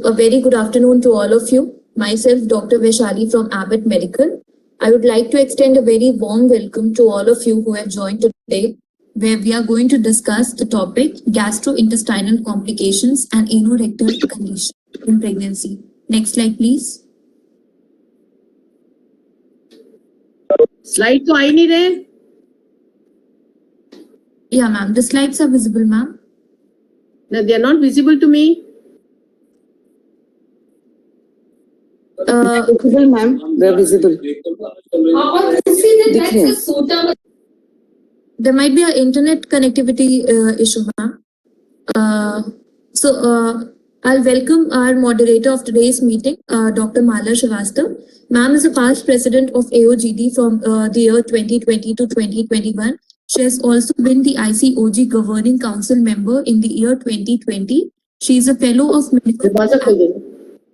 a very good afternoon to all of you. Myself, Dr. Vaishali from Abbott Medical. I would like to extend a very warm welcome to all of you who have joined today, where we are going to discuss the topic gastrointestinal complications and anorectal condition in pregnancy. Next slide, please. Slide to I need hai? Yeah, ma'am. The slides are visible, ma'am. No, they are not visible to me. Visible, ma'am. They're visible. There might be an internet connectivity issue, ma'am. I'll welcome our moderator of today's meeting, Dr. Mala Shrivastva. Ma'am is a past president of AOGD from the year 2020 to 2021. She has also been the ICOG Governing Council member in the year 2020. She is a fellow of medical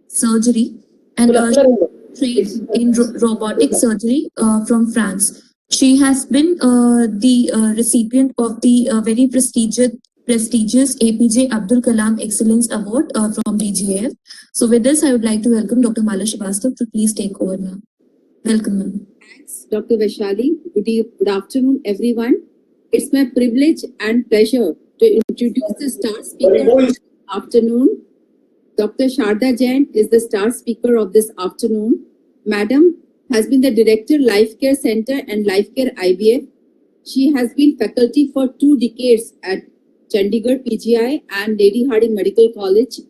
surgery and trained in robotic surgery from France. She has been the recipient of the very prestigious APJ Abdul Kalam Excellence Award from DGF. So with this, I would like to welcome Dr. Mala Shrivastva to please take over now. Welcome, ma'am. Thanks, Dr. Vaishali. Good afternoon, everyone. It's my privilege and pleasure to introduce the star speaker of this afternoon. Dr. Sharda Jain is the star speaker of this afternoon. Madam has been the Director, Life Care Center and Life Care IVF. She has been faculty for 2 decades at Chandigarh PGI and Lady Hardinge Medical College.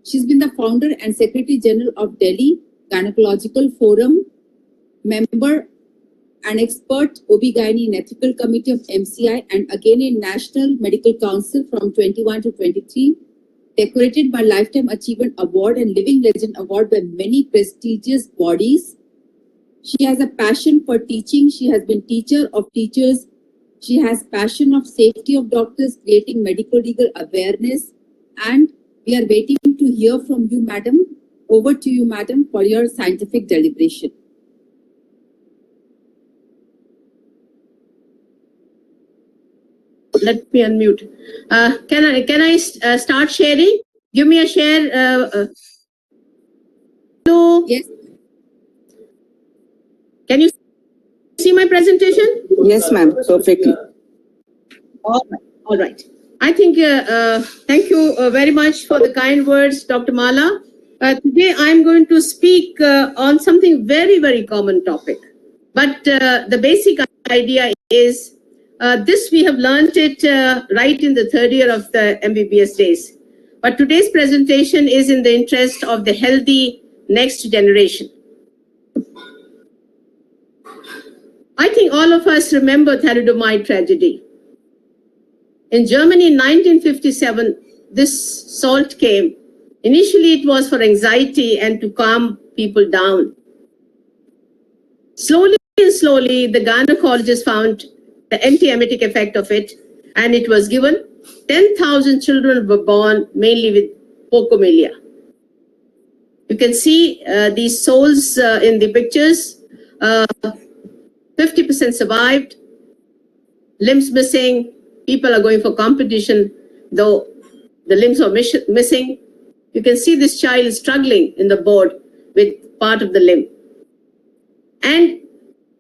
She's been the founder and Secretary General of Delhi Gynecological Forum, member and expert OB-GYN in Ethical Committee of MCI, and again in National Medical Council from 21 to 23, decorated by Lifetime Achievement Award and Living Legend Award by many prestigious bodies. She has a passion for teaching. She has been teacher of teachers. She has passion of safety of doctors, creating medical legal awareness. And we are waiting to hear from you, madam. Over to you, madam, for your scientific deliberation. Let me unmute. Can I start sharing? Give me a share. Hello. Yes. Can you see my presentation? Yes, ma'am. Perfectly. All right. I think, thank you very much for the kind words, Dr. Mala. Today, I'm going to speak on something very, very common topic. But the basic idea is, this we have learned it right in the 3rd year of the MBBS days. But today's presentation is in the interest of the healthy next generation. I think all of us remember thalidomide tragedy. In Germany in 1957, this salt came. Initially, it was for anxiety and to calm people down. Slowly and slowly, the gynecologists found the anti-emetic effect of it, and it was given. 10,000 children were born, mainly with pocomelia. You can see these souls in the pictures. 50% survived, limbs missing. People are going for competition, though the limbs are missing. You can see this child is struggling in the board with part of the limb. And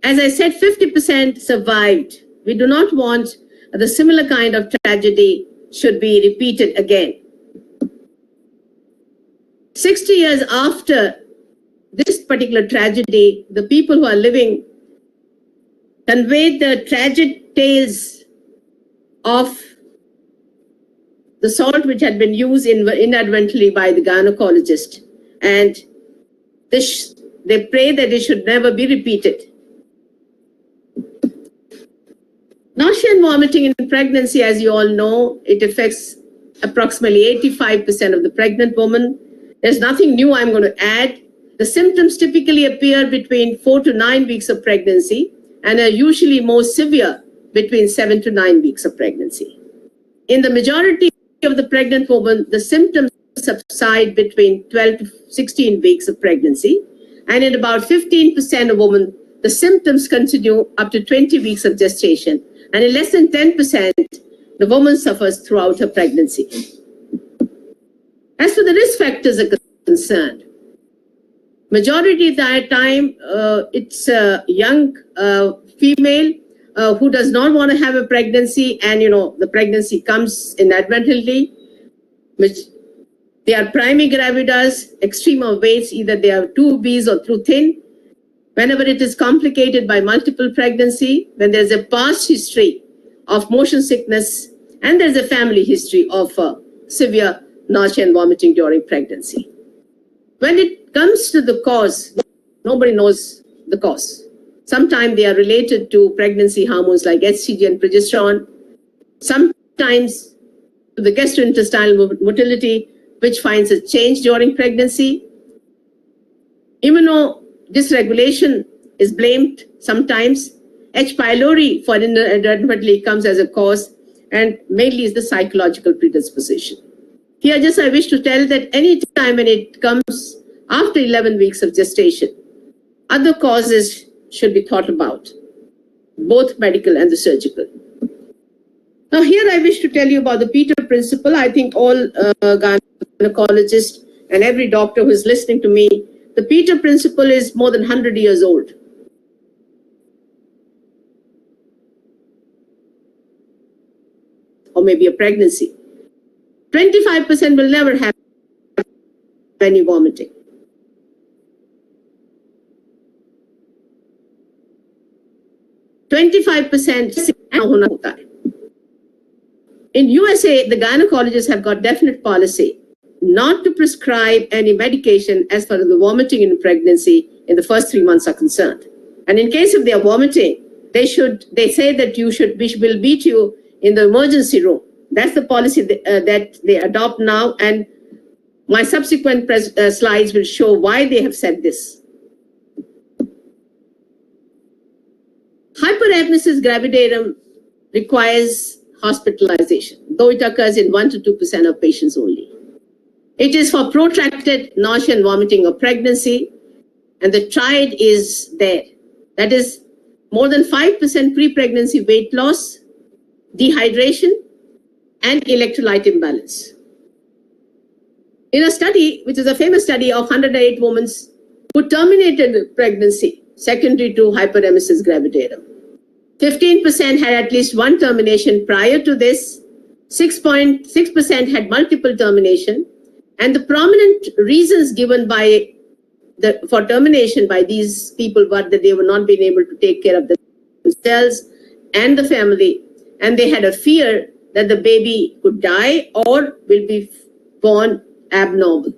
as I said, 50% survived. We do not want the similar kind of tragedy should be repeated again. 60 years after this particular tragedy, the people who are living conveyed the tragic tales of the salt which had been used inadvertently by the gynecologist. And they pray that it should never be repeated. Nausea and vomiting in pregnancy, as you all know, it affects approximately 85% of the pregnant woman. There's nothing new I'm going to add. The symptoms typically appear between 4 to 9 weeks of pregnancy and are usually more severe between 7 to 9 weeks of pregnancy. In the majority of the pregnant women, the symptoms subside between 12 to 16 weeks of pregnancy. And in about 15% of women, the symptoms continue up to 20 weeks of gestation. And in less than 10%, the woman suffers throughout her pregnancy. As for the risk factors are concerned. Majority of that time, it's a young female who does not want to have a pregnancy, and the pregnancy comes inadvertently, which they are primigravidas, extreme of weights, either they are too obese or too thin. Whenever it is complicated by multiple pregnancy, when there's a past history of motion sickness and there's a family history of severe nausea and vomiting during pregnancy. When it comes to the cause, nobody knows the cause. Sometimes they are related to pregnancy hormones like estrogen and progesterone. Sometimes to the gastrointestinal motility, which finds a change during pregnancy. Immunodysregulation is blamed sometimes. H. pylori for inadvertently comes as a cause, and mainly is the psychological predisposition. Here just I wish to tell that any time when it comes after 11 weeks of gestation, other causes should be thought about, both medical and the surgical. Now here I wish to tell you about the Peter principle. I think all gynecologists and every doctor who is listening to me, the Peter principle is more than 100 years old. Or maybe a pregnancy. 25% will never have any vomiting. In USA, the gynecologists have got definite policy not to prescribe any medication as far as the vomiting in pregnancy in the first 3 months are concerned. And in case if they are vomiting, they say that we will beat you in the emergency room. That's the policy that they adopt now, and my subsequent slides will show why they have said this. Hypermesis gravidarum requires hospitalization, though it occurs in 1 to 2% of patients only. It is for protracted nausea and vomiting of pregnancy, and the triad is there. That is more than 5% pre-pregnancy weight loss, dehydration, and electrolyte imbalance. In a study, which is a famous study of 108 women who terminated pregnancy secondary to hyperemesis gravidarum, 15% had at least one termination prior to this, 6.6% had multiple termination, and the prominent reasons given for termination by these people were that they were not being able to take care of themselves and the family, and they had a fear that the baby could die or will be born abnormal.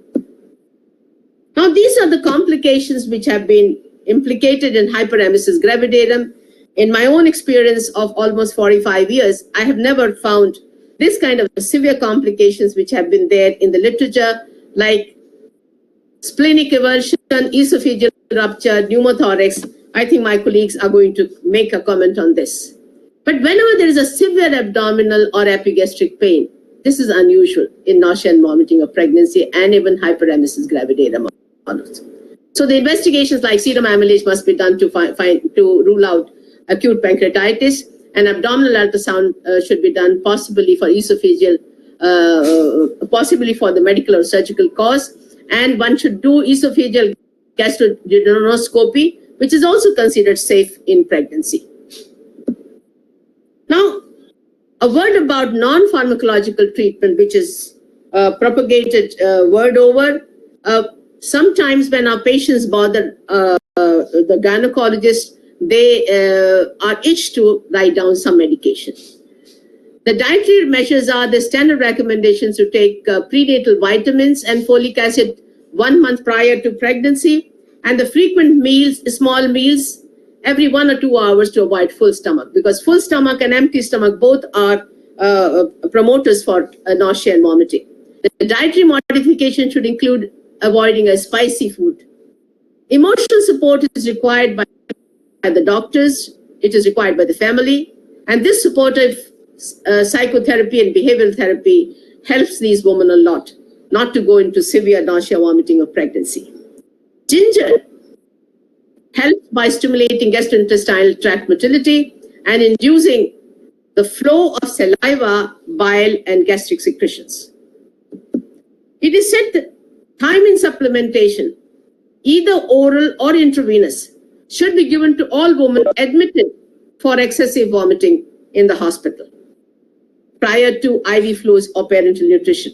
Now, these are the complications which have been implicated in hyperemesis gravidarum. In my own experience of almost 45 years, I have never found this kind of severe complications which have been there in the literature, like splenic eversion, esophageal rupture, pneumothorax. I think my colleagues are going to make a comment on this. But whenever there is a severe abdominal or epigastric pain, this is unusual in nausea and vomiting of pregnancy and even hyperemesis gravidarum. So the investigations like serum amylase must be done to rule out acute pancreatitis, and abdominal ultrasound should be done possibly for esophageal, possibly for the medical or surgical cause, and one should do esophageal gastroduodenoscopy, which is also considered safe in pregnancy. Now, a word about non-pharmacological treatment, which is propagated word over. Sometimes when our patients bother the gynecologist, they are itched to write down some medication. The dietary measures are the standard recommendations to take prenatal vitamins and folic acid 1 month prior to pregnancy, and the frequent meals, small meals, every 1 or 2 hours to avoid full stomach, because full stomach and empty stomach both are promoters for nausea and vomiting. The dietary modification should include avoiding a spicy food. Emotional support is required by the doctors, it is required by the family, and this supportive psychotherapy and behavioral therapy helps these women a lot not to go into severe nausea, vomiting of pregnancy. Ginger helps by stimulating gastrointestinal tract motility and inducing the flow of saliva, bile, and gastric secretions. It is said that Thiamine supplementation, either oral or intravenous, should be given to all women admitted for excessive vomiting in the hospital prior to IV fluids or parenteral nutrition.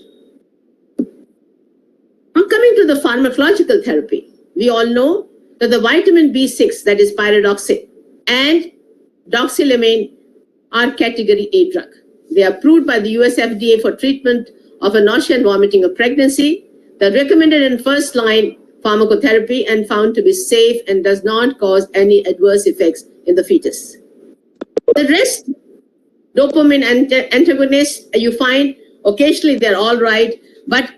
Now coming to the pharmacological therapy, we all know that the vitamin B6, that is pyridoxine, and doxylamine are category A drug. They are approved by the US FDA for treatment of a nausea and vomiting of pregnancy. They're recommended in first-line pharmacotherapy and found to be safe and does not cause any adverse effects in the fetus. The rest, dopamine antagonists, you find occasionally they're all right, but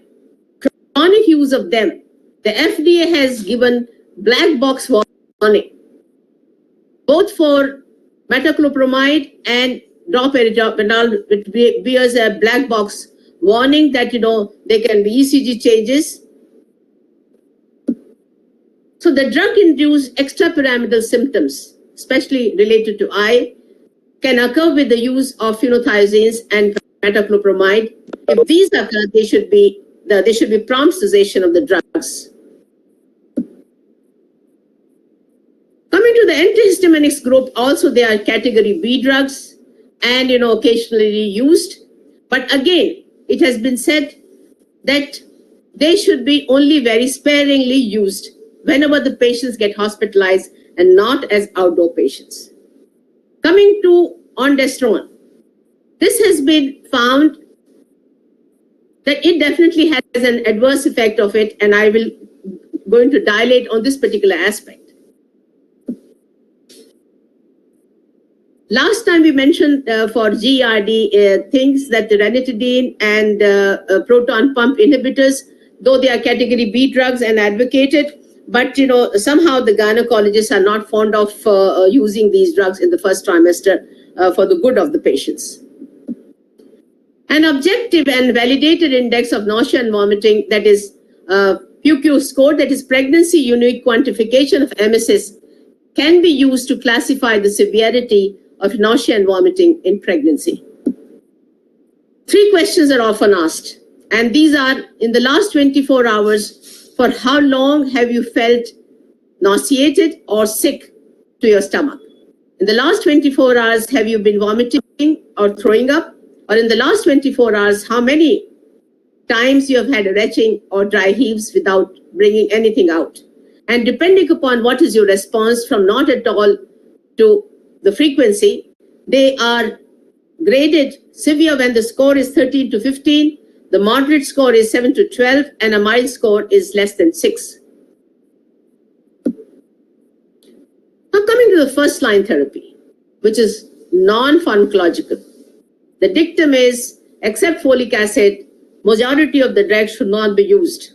chronic use of them, the FDA has given black box warning, both for metoclopramide and droperidol, which bears a black box warning that, there can be ECG changes. So the drug-induced extrapyramidal symptoms, especially related to eye, can occur with the use of phenothiazines and metoclopramide. If these occur, there should be prompt cessation of the drugs. Coming to the antihistaminics group, also they are category B drugs and occasionally used. But again, it has been said that they should be only very sparingly used whenever the patients get hospitalized and not as outdoor patients. Coming to ondansetron, this has been found that it definitely has an adverse effect of it, and I will going to dilate on this particular aspect. Last time we mentioned for GERD things that the ranitidine and proton pump inhibitors, though they are category B drugs and advocated, but somehow the gynecologists are not fond of using these drugs in the first trimester for the good of the patients. An objective and validated index of nausea and vomiting, that is PUQ score, that is pregnancy unique quantification of emesis, can be used to classify the severity of nausea and vomiting in pregnancy. 3 questions are often asked, and these are: in the last 24 hours, for how long have you felt nauseated or sick to your stomach? In the last 24 hours, have you been vomiting or throwing up? Or in the last 24 hours, how many times you have had a retching or dry heaves without bringing anything out? And depending upon what is your response from not at all to the frequency, they are graded severe when the score is 13 to 15, the moderate score is 7 to 12, and a mild score is less than 6. Now coming to the first line therapy, which is non-pharmacological. The dictum is, except folic acid, majority of the drugs should not be used.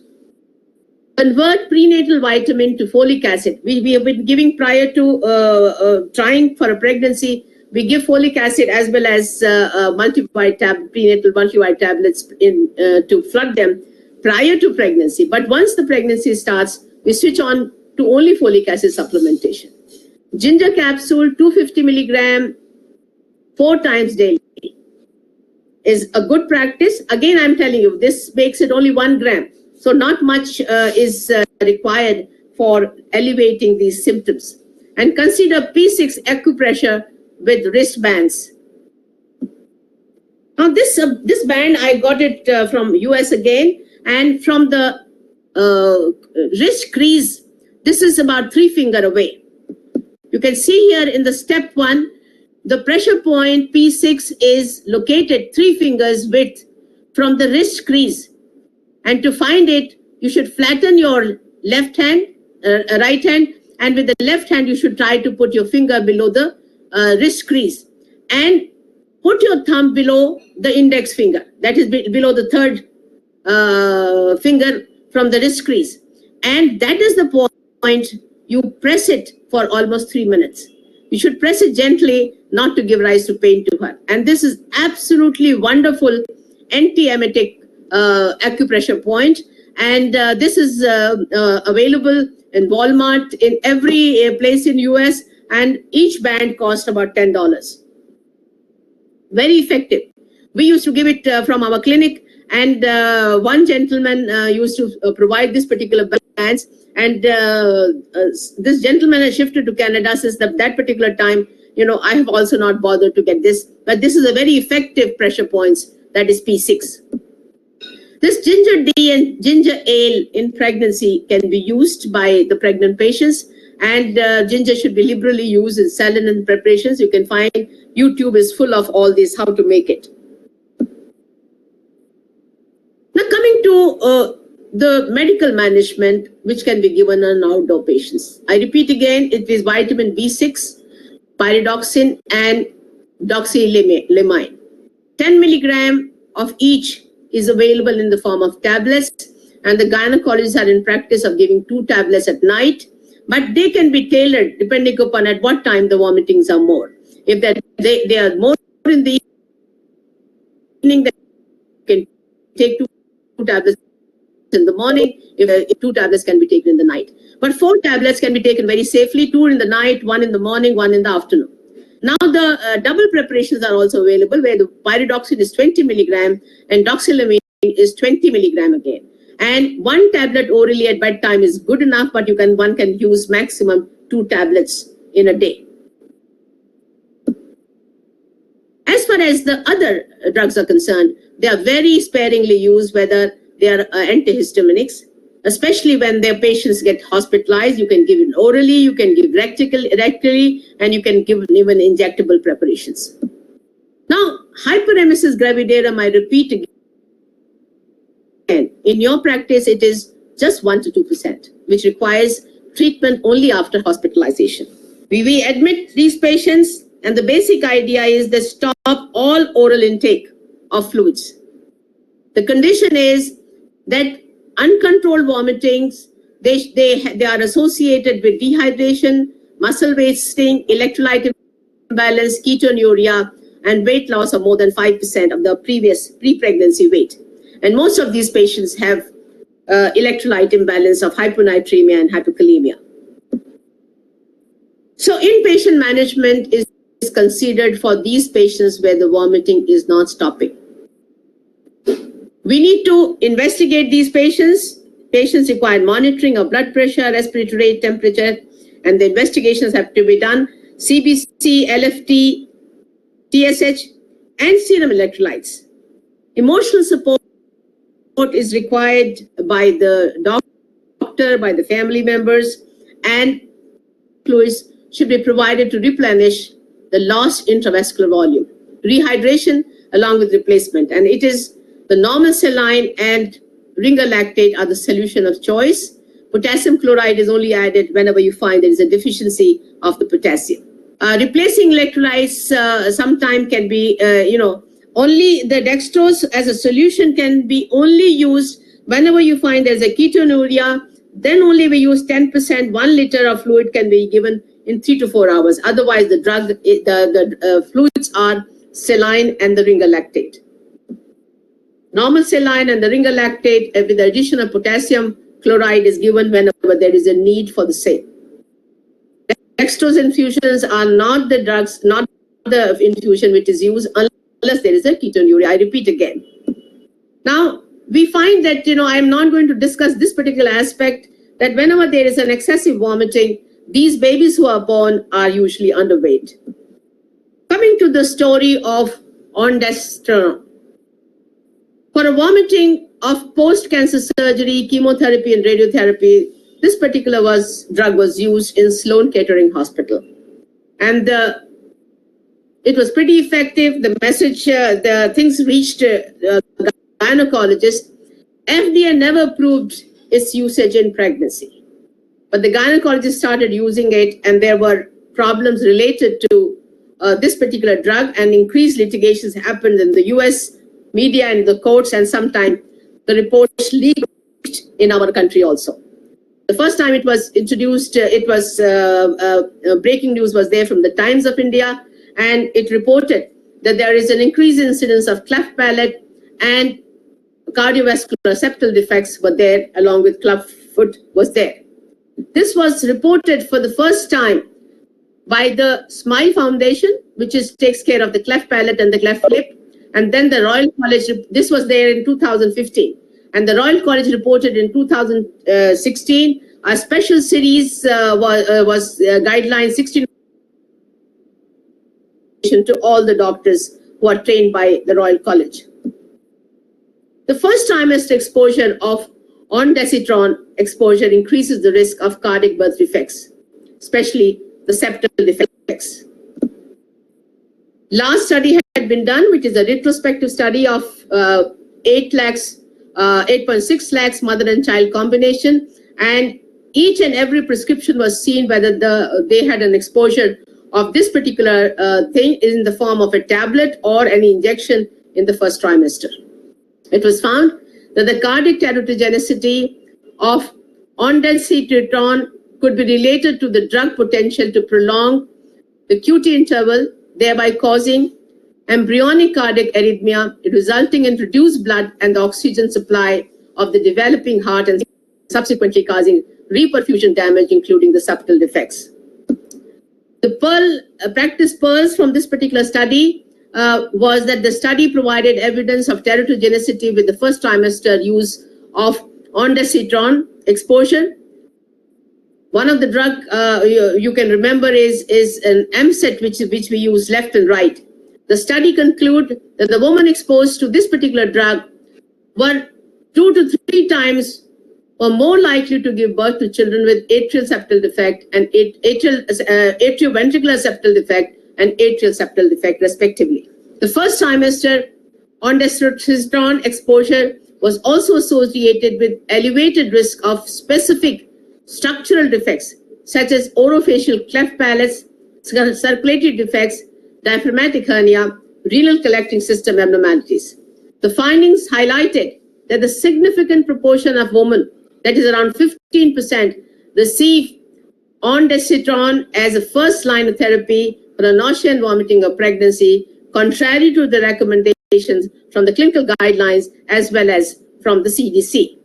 Convert prenatal vitamin to folic acid. We have been giving prior to trying for a pregnancy, we give folic acid as well as prenatal multivitamin tablets to flood them prior to pregnancy. But once the pregnancy starts, we switch on to only folic acid supplementation. Ginger capsule, 250 milligram, 4 times daily is a good practice. Again, I'm telling you, this makes it only 1 gram. So not much is required for elevating these symptoms. And consider P6 acupressure with wristbands. Now this band, I got it from US again, and from the wrist crease, this is about 3 finger away. You can see here in the step 1, the pressure point P6 is located 3 fingers width from the wrist crease. And to find it, you should flatten your left hand, right hand, and with the left hand, you should try to put your finger below the wrist crease. And put your thumb below the index finger, that is below the 3rd finger from the wrist crease. And that is the point you press it for almost 3 minutes. You should press it gently, not to give rise to pain to her. And this is absolutely wonderful anti-emetic acupressure point. And this is available in Walmart, in every place in US, and each band costs about $10. Very effective. We used to give it from our clinic, And one gentleman used to provide this particular bands, and this gentleman has shifted to Canada since that particular time. I have also not bothered to get this, but this is a very effective pressure points, that is P6. This ginger tea and ginger ale in pregnancy can be used by the pregnant patients, and ginger should be liberally used in saline preparations. You can find YouTube is full of all this, how to make it. Now coming to the medical management, which can be given on outdoor patients. I repeat again, it is vitamin B6, pyridoxine, and doxylamine. 10 milligram of each is available in the form of tablets, and the gynecologists are in practice of giving 2 tablets at night, but they can be tailored depending upon at what time the vomitings are more. If they are more in the evening, they can take 2 tablets in the morning. If 2 tablets can be taken in the night, but 4 tablets can be taken very safely, 2 in the night, 1 in the morning, 1 in the afternoon. Now the double preparations are also available, where the pyridoxine is 20 milligram and doxylamine is 20 milligram again. And 1 tablet orally at bedtime is good enough, but one can use maximum 2 tablets in a day. As far as the other drugs are concerned, they are very sparingly used, whether they are antihistaminics, especially when their patients get hospitalized. You can give it orally, you can give rectally, and you can give even injectable preparations. Now, Hypermesis Gravidarum, I repeat again, in your practice, it is just 1 to 2%, which requires treatment only after hospitalization. We admit these patients, and the basic idea is they stop all oral intake of fluids. The condition is that uncontrolled vomitings, they are associated with dehydration, muscle wasting, electrolyte imbalance, ketonuria, and weight loss of more than 5% of the previous pre-pregnancy weight. And most of these patients have electrolyte imbalance of hyponatremia and hypokalemia. So inpatient management is considered for these patients where the vomiting is not stopping. We need to investigate these patients. Patients require monitoring of blood pressure, respiratory rate, temperature, and the investigations have to be done. CBC, LFT, TSH, and serum electrolytes. Emotional support is required by the doctor, by the family members, and fluids should be provided to replenish the lost intravascular volume. Rehydration along with replacement, and it is the normal saline and ringer lactate are the solution of choice. Potassium chloride is only added whenever you find there is a deficiency of the potassium. Replacing electrolytes sometimes can be, only the dextrose as a solution can be only used whenever you find there's a ketonuria. Then only we use 10%, 1 liter of fluid can be given in 3 to 4 hours. Otherwise, the drug, the fluids are saline and the ringer lactate. Normal saline and the ringer lactate with the addition of potassium chloride is given whenever there is a need for the same. Dextrose infusions are not the drugs, not the infusion which is used unless there is a ketonuria. I repeat again. Now, we find that, I'm not going to discuss this particular aspect, that whenever there is an excessive vomiting, these babies who are born are usually underweight. Coming to the story of ondansetron. For a vomiting of post-cancer surgery, chemotherapy, and radiotherapy, this particular drug was used in Sloan Kettering Hospital. And it was pretty effective. The message, the things reached the gynecologist. FDA never approved its usage in pregnancy. But the gynecologist started using it, and there were problems related to this particular drug, and increased litigations happened in the US media and the courts, and sometimes the reports leaked in our country also. The first time it was introduced, breaking news was there from the Times of India, and it reported that there is an increased incidence of cleft palate and cardiovascular septal defects were there, along with club foot was there. This was reported for the first time by the SMILE Foundation, which takes care of the cleft palate and the cleft lip. And then the Royal College, this was there in 2015. And the Royal College reported in 2016, a special series was guideline 16 to all the doctors who are trained by the Royal College. The first trimester exposure of ondansetron exposure increases the risk of cardiac birth defects, especially the septal defects. Last study had been done, which is a retrospective study of 8.6 lakhs mother and child combination, and each and every prescription was seen whether they had an exposure of this particular thing in the form of a tablet or an injection in the first trimester. It was found that the cardiac teratogenicity of ondansetron could be related to the drug potential to prolong the QT interval, thereby causing embryonic cardiac arrhythmia, resulting in reduced blood and the oxygen supply of the developing heart and subsequently causing reperfusion damage, including the septal defects. The practice pearls from this particular study was that the study provided evidence of teratogenicity with the first trimester use of ondansetron exposure. One of the drug you can remember is an MSET, which we use left and right. The study concluded that the woman exposed to this particular drug were 2 to 3 times or more likely to give birth to children with atrial septal defect and atrioventricular septal defect and atrial septal defect, respectively. The first trimester ondansetron exposure was also associated with elevated risk of specific structural defects, such as orofacial cleft palates, circulatory defects, diaphragmatic hernia, renal collecting system abnormalities. The findings highlighted that the significant proportion of women, that is around 15%, receive ondansetron as a first line of therapy for the nausea and vomiting of pregnancy, contrary to the recommendations from the clinical guidelines as well as from the CDC.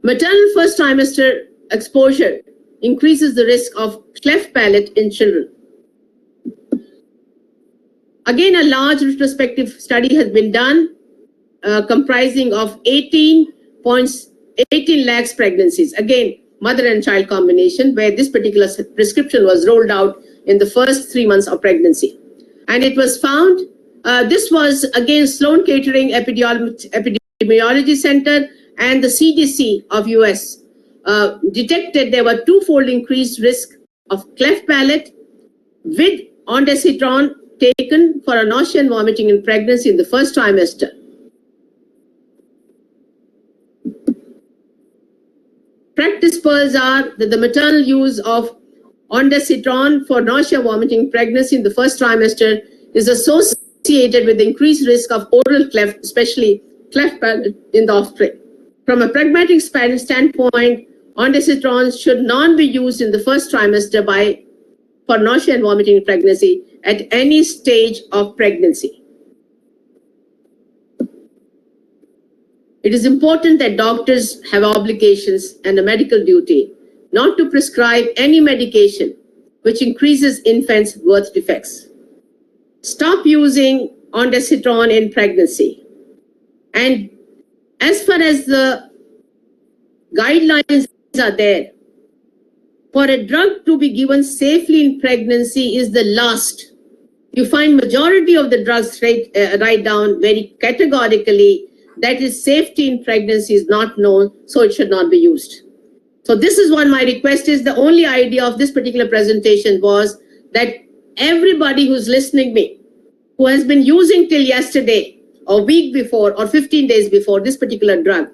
Maternal first trimester exposure increases the risk of cleft palate in children. Again, a large retrospective study has been done comprising of 18 lakhs pregnancies. Again, mother and child combination, where this particular prescription was rolled out in the first 3 months of pregnancy. And it was found, this was again Sloan Kettering Epidemiology Center and the CDC of US detected there were 2-fold increased risk of cleft palate with ondansetron taken for a nausea and vomiting in pregnancy in the first trimester. Practice pearls are that the maternal use of ondansetron for nausea, vomiting in pregnancy in the first trimester is associated with increased risk of oral cleft, especially cleft palate in the offspring. From a pragmatic standpoint, ondansetron should not be used in the first trimester for nausea and vomiting in pregnancy at any stage of pregnancy. It is important that doctors have obligations and a medical duty not to prescribe any medication which increases infants' birth defects. Stop using ondansetron in pregnancy. And as far as the guidelines are there, for a drug to be given safely in pregnancy is the last. You find majority of the drugs write down very categorically that is safety in pregnancy is not known, so it should not be used. So this is what my request is. The only idea of this particular presentation was that everybody who's listening me, who has been using till yesterday or week before or 15 days before this particular drug,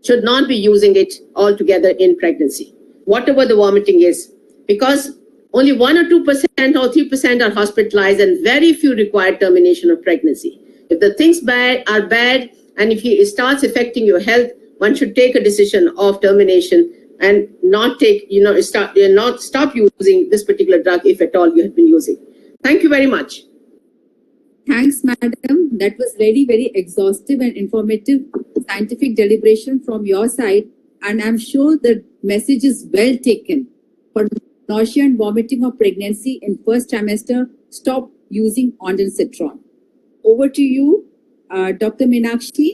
should not be using it altogether in pregnancy, whatever the vomiting is, because only 1 or 2% or 3% are hospitalized and very few require termination of pregnancy. If the things are bad and if it starts affecting your health, one should take a decision of termination and not stop using this particular drug if at all you have been using. Thank you very much. Thanks, madam. That was very, very exhaustive and informative scientific deliberation from your side. And I'm sure the message is well taken. For nausea and vomiting of pregnancy in first trimester, stop using ondansetron. Over to you, Dr. Meenakshi.